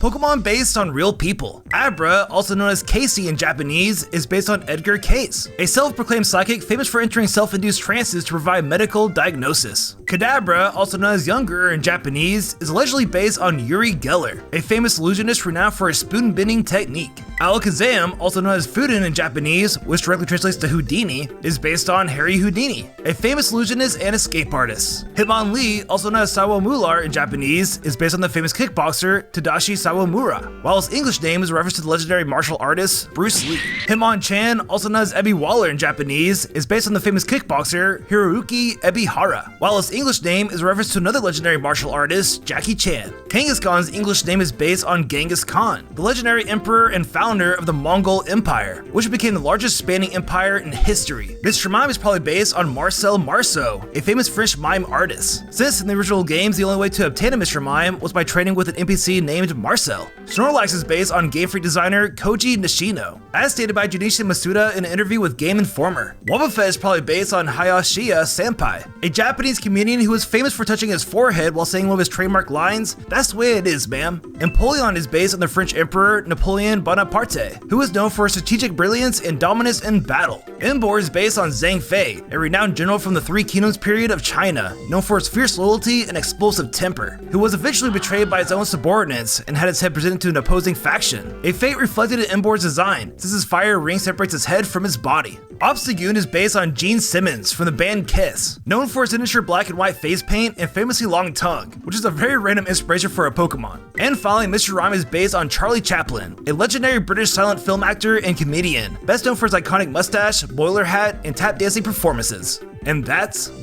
Pokemon based on real people. Abra, also known as Casey in Japanese, is based on Edgar Cayce, a self-proclaimed psychic famous for entering self-induced trances to provide medical diagnosis. Kadabra, also known as Younger in Japanese, is allegedly based on Uri Geller, a famous illusionist renowned for his spoon-bending technique. Alakazam, also known as Fuden in Japanese, which directly translates to Houdini, is based on Harry Houdini, a famous illusionist and escape artist. Hitmonlee, also known as Sawamular in Japanese, is based on the famous kickboxer Tadashi Sawamura, while his English name is a reference to the legendary martial artist Bruce Lee. Hitmonchan, also known as Ebi Waller in Japanese, is based on the famous kickboxer Hiroyuki Ebihara, while his English name is a reference to another legendary martial artist, Jackie Chan. Kangaskhan's English name is based on Genghis Khan, the legendary emperor and founder of the Mongol Empire, which became the largest spanning empire in history. Mr. Mime is probably based on Marcel Marceau, a famous French mime artist, since in the original games the only way to obtain a Mr. Mime was by training with an NPC named Marcel. Snorlax is based on Game Freak designer Koji Nishino, as stated by Junichi Masuda in an interview with Game Informer. Wobbuffet is probably based on Hayashiya Senpai, a Japanese comedian who is famous for touching his forehead while saying one of his trademark lines, "That's the way it is, ma'am." Empoleon is based on the French Emperor Napoleon Bonaparte, who is known for his strategic brilliance and dominance in battle. Embor is based on Zhang Fei, a renowned general from the Three Kingdoms period of China, known for his fierce loyalty and explosive temper, who was eventually betrayed by his own subordinates and had his head presented to an opposing faction, a fate reflected in Embor's design, since his fire ring separates his head from his body. Obstagoon is based on Gene Simmons from the band Kiss, known for his signature black and white face paint and famously long tongue, which is a very random inspiration for a Pokemon. And finally, Mr. Rhyme is based on Charlie Chaplin, a legendary British silent film actor and comedian, best known for his iconic mustache, boiler hat, and tap dancing performances. And that's